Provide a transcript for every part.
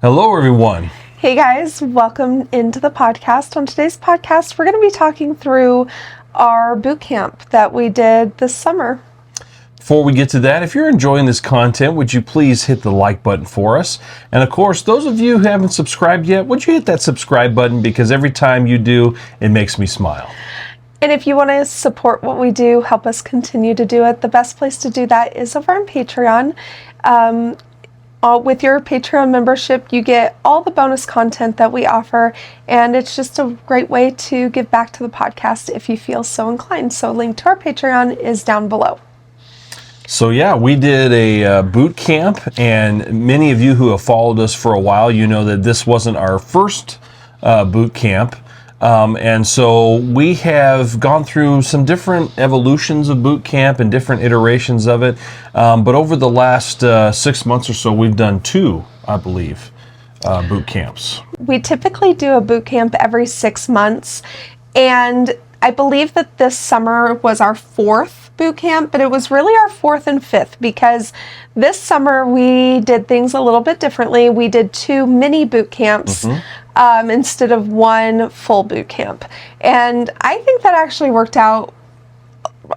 Hello, everyone. Hey guys, welcome into the podcast. On today's podcast, we're going to be talking through our boot camp that we did this summer. Before we get to that, if you're enjoying this content, would you please hit the like button for us? And of course, those of you who haven't subscribed yet, would you hit that subscribe button? Because every time you do, it makes me smile. And if you want to support what we do, help us continue to do it, the best place to do that is over on Patreon. With your Patreon membership, you get all the bonus content that we offer, and it's just a great way to give back to the podcast if you feel so inclined. So link to our Patreon is down below. So yeah, we did a boot camp, and many of you who have followed us for a while, you know that this wasn't our first boot camp. And so we have gone through some different evolutions of boot camp and different iterations of it. But over the last 6 months or so, we've done two, I believe, boot camps. We typically do a boot camp every 6 months. And I believe that this summer was our fourth boot camp, but it was really our fourth and fifth because this summer we did things a little bit differently. We did two mini boot camps. Instead of one full boot camp. And I think that actually worked out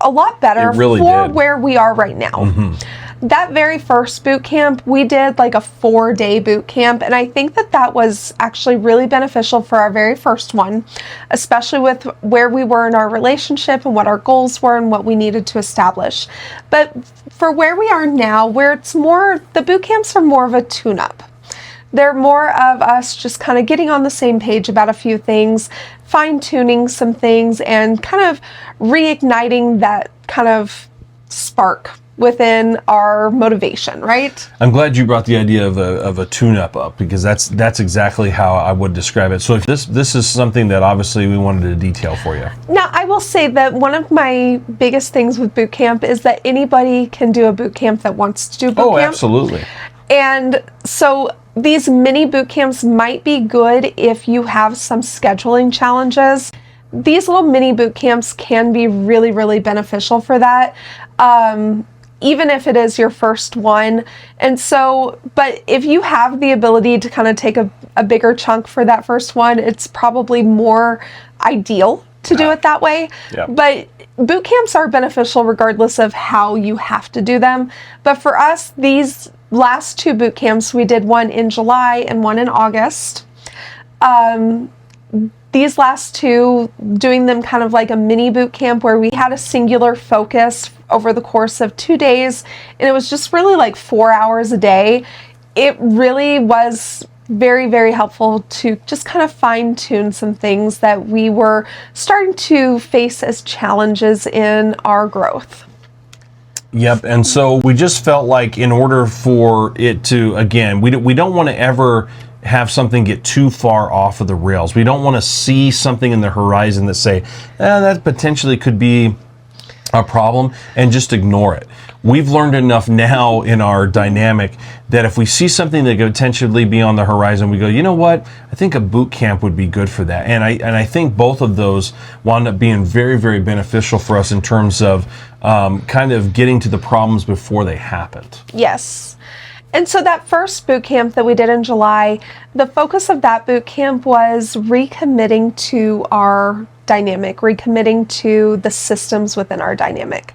a lot better for where we are right now. That very first boot camp, we did like a 4-day boot camp, and I think that that was actually really beneficial for our very first one, especially with where we were in our relationship and what our goals were and what we needed to establish. But for where we are now, where it's more, the boot camps are more of a tune-up. They're more of us just kind of getting on the same page about a few things, fine-tuning some things, and kind of reigniting that kind of spark within our motivation, right? I'm glad you brought the idea of a tune-up up, because that's exactly how I would describe it. So if this is something that obviously we wanted to detail for you. Now, I will say that one of my biggest things with boot camp is that anybody can do a boot camp that wants to do boot camp. Oh, absolutely. And so these mini boot camps might be good if you have some scheduling challenges. These little mini boot camps can be really, really beneficial for that, even if it is your first one. And so, but if you have the ability to kind of take a bigger chunk for that first one, it's probably more ideal to do it that way. Yeah. But boot camps are beneficial regardless of how you have to do them. But for us, these last two boot camps, we did one in July and one in August. These last two, doing them kind of like a mini boot camp where we had a singular focus over the course of 2 days, and it was just really like 4 hours a day. It really was very, very helpful to just kind of fine tune some things that we were starting to face as challenges in our growth. Yep, and so we just felt like in order for it to, again, we don't want to ever have something get too far off of the rails. We don't want to see something in the horizon that say, that potentially could be a problem, and just ignore it. We've learned enough now in our dynamic that if we see something that could potentially be on the horizon, we go, you know what? I think a boot camp would be good for that. And I think both of those wound up being very, very beneficial for us in terms of kind of getting to the problems before they happened. Yes. And so that first boot camp that we did in July, the focus of that boot camp was recommitting to our dynamic, recommitting to the systems within our dynamic.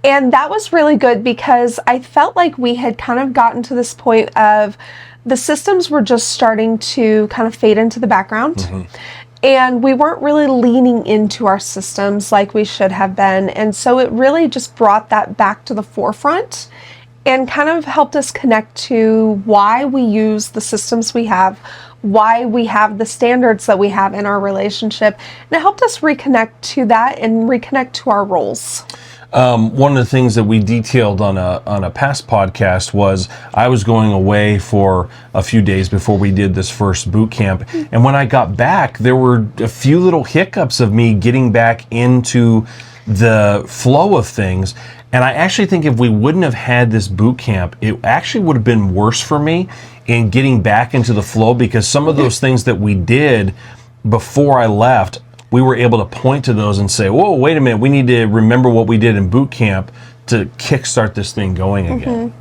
And that was really good because I felt like we had kind of gotten to this point of the systems were just starting to kind of fade into the background. And we weren't really leaning into our systems like we should have been. And so it really just brought that back to the forefront and kind of helped us connect to why we use the systems we have, why we have the standards that we have in our relationship. And it helped us reconnect to that and reconnect to our roles. One of the things that we detailed on a past podcast was I was going away for a few days before we did this first boot camp. And when I got back, there were a few little hiccups of me getting back into the flow of things. And I actually think if we wouldn't have had this boot camp, it actually would have been worse for me in getting back into the flow, because some of those things that we did before I left, we were able to point to those and say, whoa, wait a minute, we need to remember what we did in boot camp to kickstart this thing going again.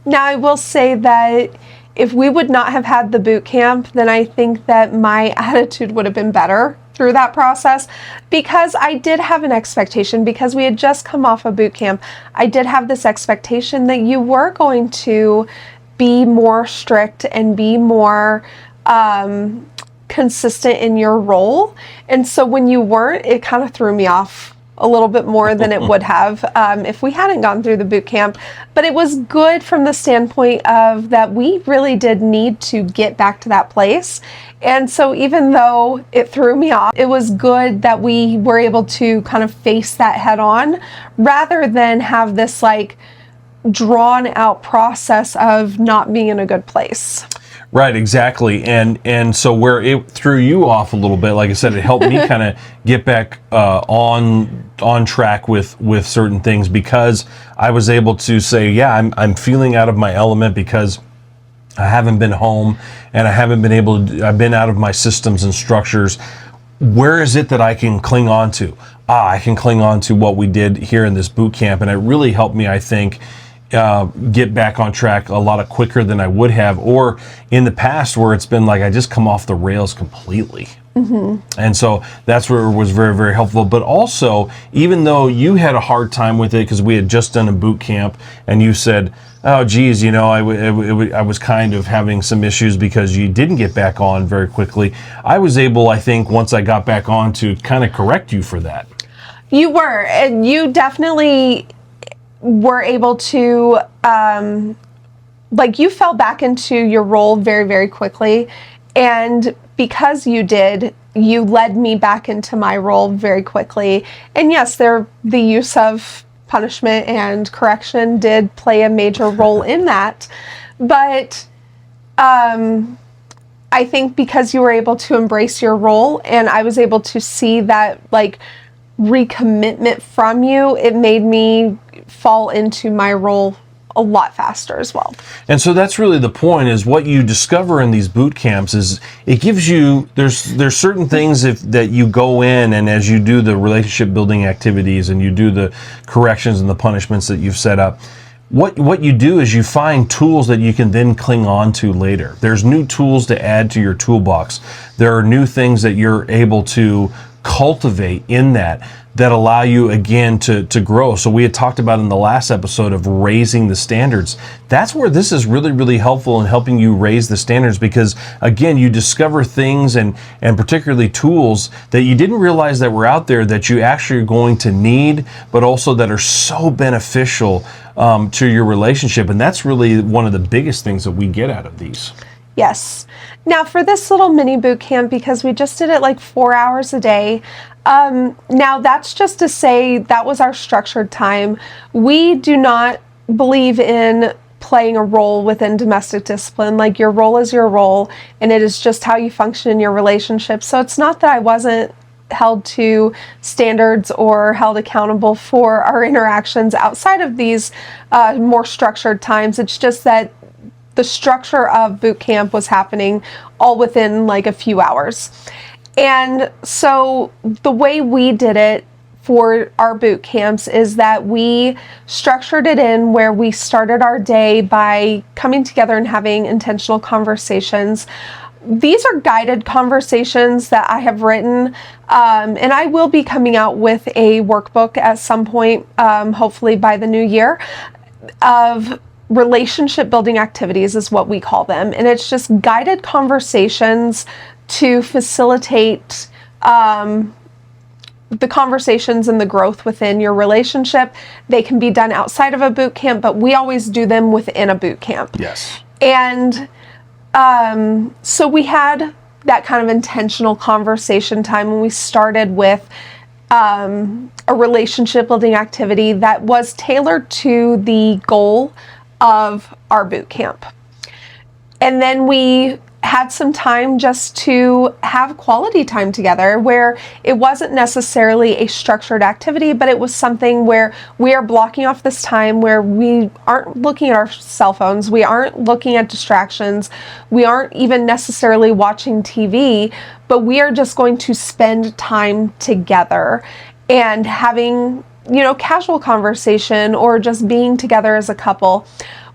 Now, I will say that if we would not have had the boot camp, then I think that my attitude would have been better through that process, because I did have an expectation, because we had just come off a boot camp. I did have this expectation that you were going to be more strict and be more consistent in your role. And so when you weren't, it kind of threw me off a little bit more than it would have if we hadn't gone through the boot camp. But it was good from the standpoint of that we really did need to get back to that place. And so even though it threw me off, it was good that we were able to kind of face that head on, rather than have this like drawn out process of not being in a good place. Right, exactly. And so where it threw you off a little bit, like I said, it helped me kind of get back on track with certain things, because I was able to say, yeah, I'm feeling out of my element because I haven't been home and I haven't been able to, I've been out of my systems and structures. Where is it that I can cling on to? I can cling on to what we did here in this boot camp, and it really helped me, I think, get back on track a lot quicker than I would have, or in the past where it's been like I just come off the rails completely. And so that's where it was very, very helpful. But also, even though you had a hard time with it because we had just done a boot camp, and you said, oh geez, you know, I was kind of having some issues because you didn't get back on very quickly. I was able, I think, once I got back on, to kind of correct you for that. You were, and you definitely were able to, like, you fell back into your role very, very quickly. And because you did, you led me back into my role very quickly. And yes, the use of punishment and correction did play a major role in that. But I think because you were able to embrace your role, and I was able to see that, like, recommitment from you, it made me fall into my role a lot faster as well. And so that's really the point, is what you discover in these boot camps is it gives you, there's certain things that you go in, and as you do the relationship building activities and you do the corrections and the punishments that you've set up, what you do is you find tools that you can then cling on to later. There's new tools to add to your toolbox. There are new things that you're able to cultivate in that allow you again to grow. So we had talked about in the last episode of raising the standards. That's where this is really, really helpful in helping you raise the standards, because again, you discover things and particularly tools that you didn't realize that were out there that you actually are going to need, but also that are so beneficial to your relationship. And that's really one of the biggest things that we get out of these. Yes. Now for this little mini boot camp, because we just did it like 4 hours a day, now that's just to say that was our structured time. We do not believe in playing a role within domestic discipline. Like, your role is your role, and it is just how you function in your relationship. So it's not that I wasn't held to standards or held accountable for our interactions outside of these more structured times. It's just that the structure of boot camp was happening all within like a few hours. And so the way we did it for our boot camps is that we structured it in where we started our day by coming together and having intentional conversations. These are guided conversations that I have written, and I will be coming out with a workbook at some point, hopefully by the new year, of relationship building activities is what we call them. And it's just guided conversations to facilitate the conversations and the growth within your relationship. They can be done outside of a boot camp, but we always do them within a boot camp. Yes. And so we had that kind of intentional conversation time when we started with a relationship building activity that was tailored to the goal of our boot camp. And then we had some time just to have quality time together, where it wasn't necessarily a structured activity, but it was something where we are blocking off this time where we aren't looking at our cell phones, we aren't looking at distractions, we aren't even necessarily watching TV, but we are just going to spend time together and having, you know, casual conversation or just being together as a couple.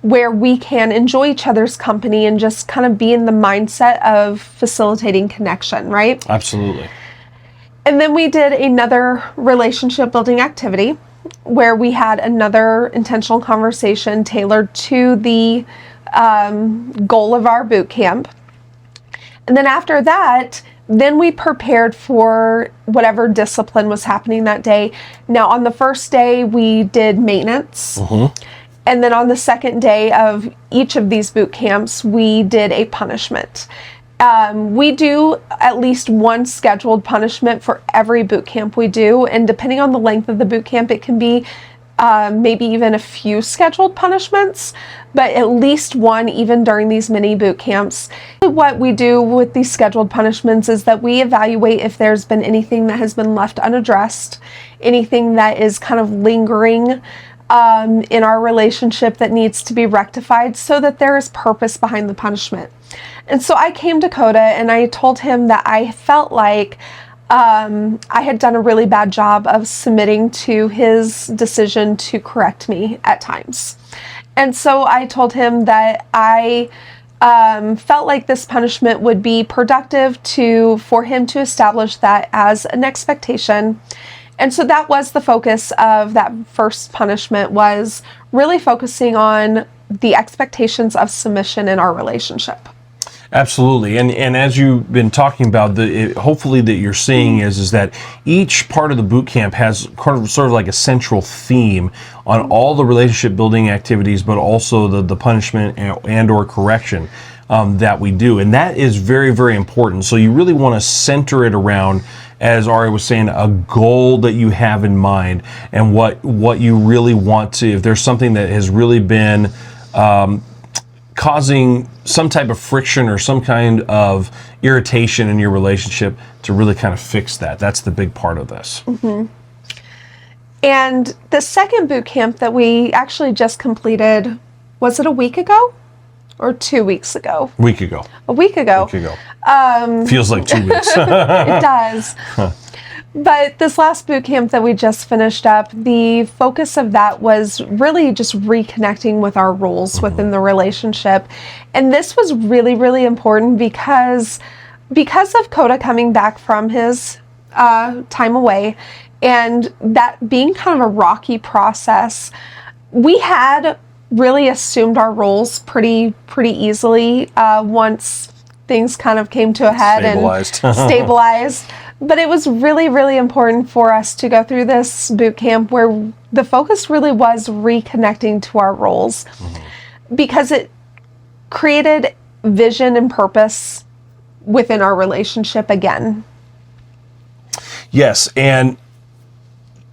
where we can enjoy each other's company and just kind of be in the mindset of facilitating connection, right? Absolutely. And then we did another relationship building activity where we had another intentional conversation tailored to the goal of our boot camp. And then after that, then we prepared for whatever discipline was happening that day. Now, on the first day, we did maintenance. And then on the second day of each of these boot camps, we did a punishment. We do at least one scheduled punishment for every boot camp we do. And depending on the length of the boot camp, it can be maybe even a few scheduled punishments, but at least one even during these mini boot camps. What we do with these scheduled punishments is that we evaluate if there's been anything that has been left unaddressed, anything that is kind of lingering in our relationship that needs to be rectified, so that there is purpose behind the punishment. And so I came to Coda and I told him that I felt like I had done a really bad job of submitting to his decision to correct me at times. And so I told him that I felt like this punishment would be productive for him to establish that as an expectation. And so that was the focus of that first punishment, was really focusing on the expectations of submission in our relationship. Absolutely, and as you've been talking about, hopefully that you're seeing is that each part of the boot camp has sort of like a central theme on all the relationship building activities, but also the punishment and or correction that we do, and that is very, very important. So you really want to center it around, as Ari was saying, a goal that you have in mind, and what you really want to. If there's something that has really been causing some type of friction or some kind of irritation in your relationship, to really kind of fix that. That's the big part of this. And the second boot camp that we actually just completed, was it a week ago or 2 weeks ago? A week ago. A week ago. Feels like 2 weeks. It does. But this last boot camp that we just finished up, the focus of that was really just reconnecting with our roles within the relationship. And this was really, really important because of Coda coming back from his time away, and that being kind of a rocky process, we had really assumed our roles pretty easily once things kind of came to a head and stabilized. But it was really, really important for us to go through this boot camp where the focus really was reconnecting to our roles, because it created vision and purpose within our relationship again. Yes, and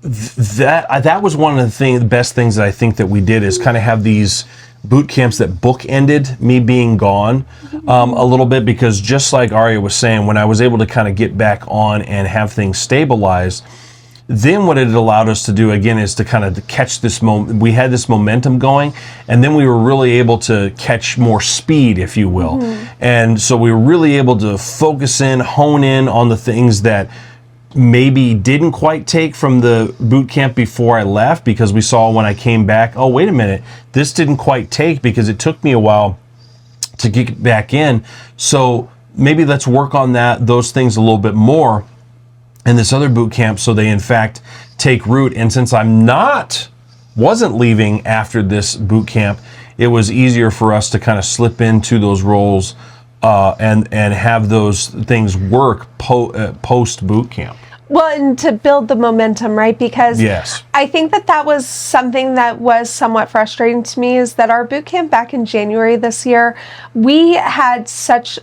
that was one of the best things that I think that we did, is kind of have these boot camps that bookended me being gone a little bit, because just like Aria was saying, when I was able to kind of get back on and have things stabilize, then what it allowed us to do again is to kind of catch this moment. We had this momentum going, and then we were really able to catch more speed, if you will. And so we were really able to focus in, hone in on the things that maybe didn't quite take from the boot camp before I left, because we saw when I came back, oh, wait a minute, this didn't quite take because it took me a while to get back in. So maybe let's work on those things a little bit more in this other boot camp, so they in fact take root. And since wasn't leaving after this boot camp, it was easier for us to kind of slip into those roles and have those things work post boot camp. Well, and to build the momentum, right? Because yes. I think that was something that was somewhat frustrating to me, is that our boot camp back in January this year, we had such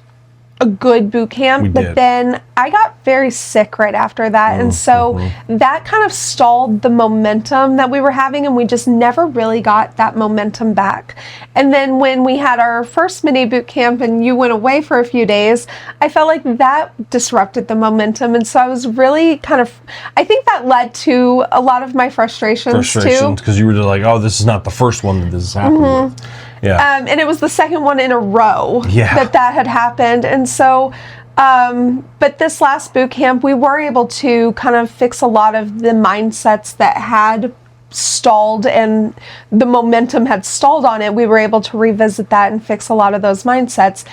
a good boot camp, but then I got very sick right after that. And so that kind of stalled the momentum that we were having, and we just never really got that momentum back. And then when we had our first mini boot camp and you went away for a few days, I felt like that disrupted the momentum. And so I was really I think that led to a lot of my frustrations too. Because you were just like, oh, this is not the first one that this has happened with. Yeah. And it was the second one in a row that had happened. And so, but this last boot camp, we were able to kind of fix a lot of the mindsets that had stalled and the momentum had stalled on it, we were able to revisit that and fix a lot of those mindsets.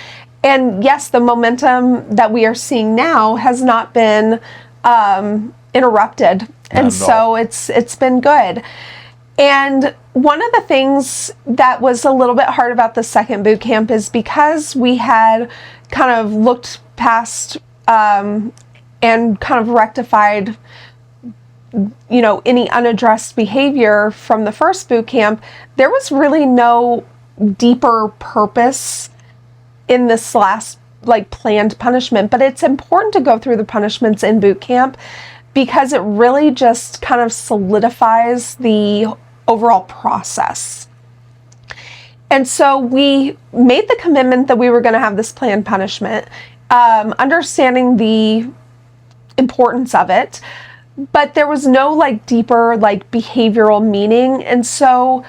And yes, the momentum that we are seeing now has not been interrupted. And so it's been good. And one of the things that was a little bit hard about the second boot camp is because we had kind of looked past and kind of rectified, you know, any unaddressed behavior from the first boot camp, there was really no deeper purpose in this last like planned punishment. But it's important to go through the punishments in boot camp because it really just kind of solidifies the overall process. And so we made the commitment that we were going to have this planned punishment, understanding the importance of it, but there was no like deeper like behavioral meaning. And so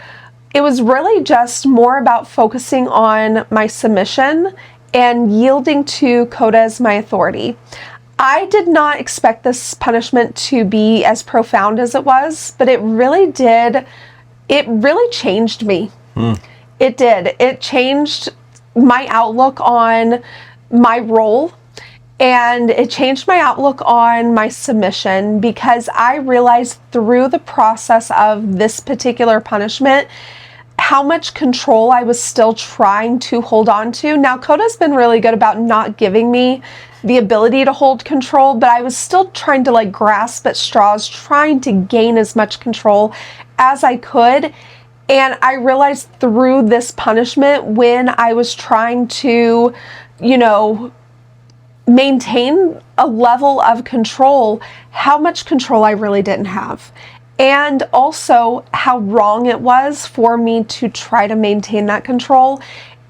it was really just more about focusing on my submission and yielding to Coda as my authority. I did not expect this punishment to be as profound as it was, but it really did. It really changed me. It did. It changed my outlook on my role, and it changed my outlook on my submission because I realized through the process of this particular punishment how much control I was still trying to hold on to. Now, Coda's been really good about not giving me the ability to hold control, but I was still trying to like grasp at straws, trying to gain as much control as I could. And I realized through this punishment, when I was trying to, you know, maintain a level of control, how much control I really didn't have. And also how wrong it was for me to try to maintain that control.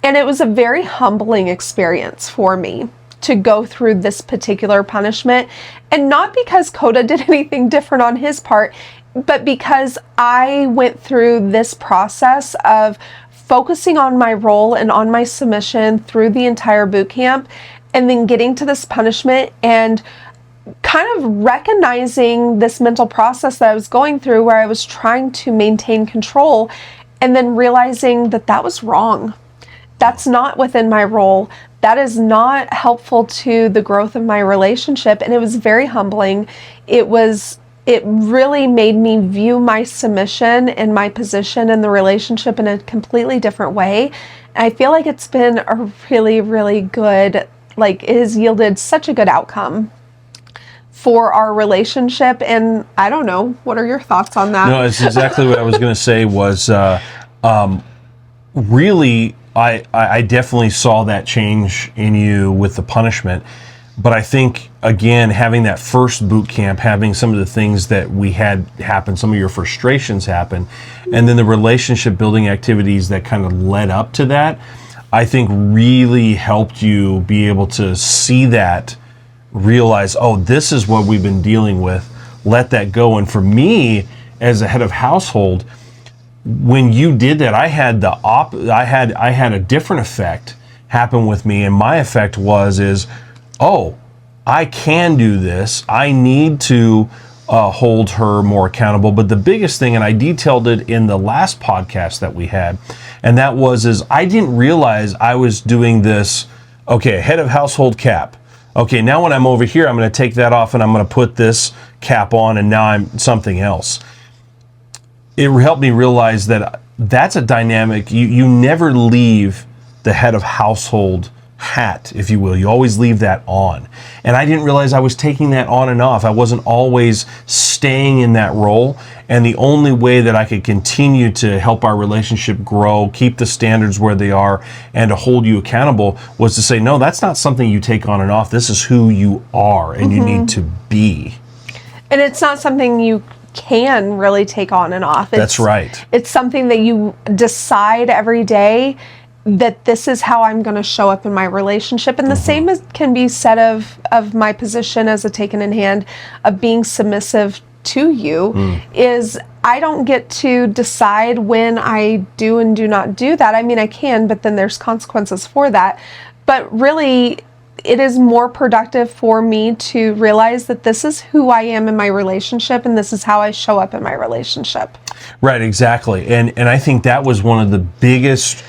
And it was a very humbling experience for me to go through this particular punishment. And not because Coda did anything different on his part, but because I went through this process of focusing on my role and on my submission through the entire boot camp, and then getting to this punishment and kind of recognizing this mental process that I was going through where I was trying to maintain control, and then realizing that that was wrong. That's not within my role. That is not helpful to the growth of my relationship. And it was very humbling. It really made me view my submission and my position in the relationship in a completely different way. And I feel like it's been a really, really good, like it has yielded such a good outcome for our relationship. And I don't know, what are your thoughts on that? No, it's exactly what I was going to say was really, I definitely saw that change in you with the punishment. But I think, again, having that first boot camp, having some of the things that we had happen, some of your frustrations happen, and then the relationship building activities that kind of led up to that, I think really helped you be able to see that, realize, oh, this is what we've been dealing with, let that go. And for me, as a head of household, when you did that, I had a different effect happen with me, and my effect is, oh, I can do this. I need to hold her more accountable. But the biggest thing, and I detailed it in the last podcast that we had, and that is I didn't realize I was doing this, okay, head of household cap. Okay, now when I'm over here, I'm going to take that off and I'm going to put this cap on, and now I'm something else. It helped me realize that that's a dynamic. You never leave the head of household hat, if you will. You always leave that on. And I didn't realize I was taking that on and off. I wasn't always staying in that role. And the only way that I could continue to help our relationship grow, keep the standards where they are, and to hold you accountable was to say, no, that's not something you take on and off. This is who you are, and you need to be. And it's not something you can really take on and off. That's right. It's something that you decide every day that this is how I'm going to show up in my relationship. And the same can be said of my position as a taken in hand of being submissive to you is I don't get to decide when I do and do not do that. I mean, I can, but then there's consequences for that. But really, it is more productive for me to realize that this is who I am in my relationship and this is how I show up in my relationship. Right, exactly. And I think that was one of the biggest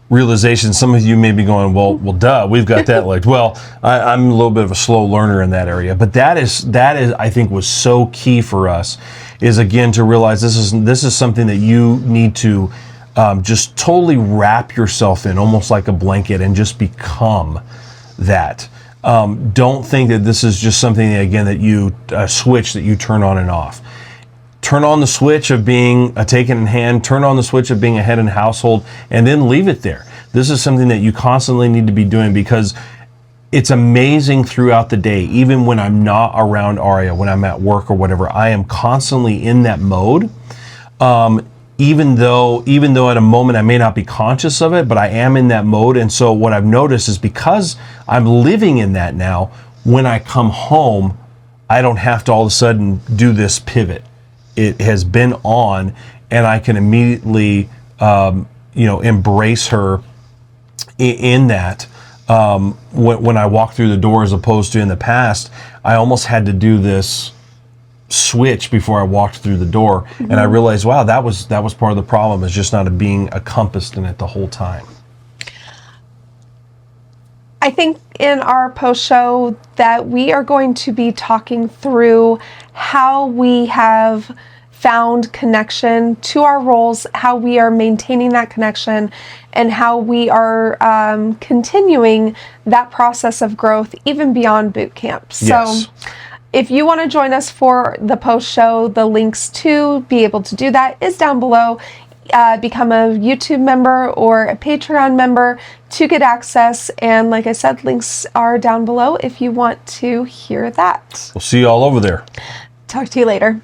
realizations. Some of you may be going, well, duh, we've got that. Like, well, I'm a little bit of a slow learner in that area, but that is, I think, was so key for us, is again to realize this is something that you need to just totally wrap yourself in, almost like a blanket, and just become that. Don't think that this is just something, again, that you switch that you turn on and off. Turn on the switch of being a taken in hand, turn on the switch of being a head in household, and then leave it there. This is something that you constantly need to be doing, because it's amazing throughout the day, even when I'm not around Aria, when I'm at work or whatever, I am constantly in that mode. Even though at a moment I may not be conscious of it, but I am in that mode. And so what I've noticed is, because I'm living in that now, when I come home, I don't have to all of a sudden do this pivot. It has been on, and I can immediately, embrace her in that. When I walk through the door, as opposed to in the past, I almost had to do this switch before I walked through the door. And I realized, wow, that was part of the problem, is just not being encompassed in it the whole time. I think in our post show that we are going to be talking through how we have found connection to our roles, how we are maintaining that connection, and how we are continuing that process of growth even beyond boot camp. So Yes. if you want to join us for the post show, the links to be able to do that is down below. Become a YouTube member or a Patreon member to get access. And like I said, links are down below if you want to hear that. We'll see you all over there. Talk to you later.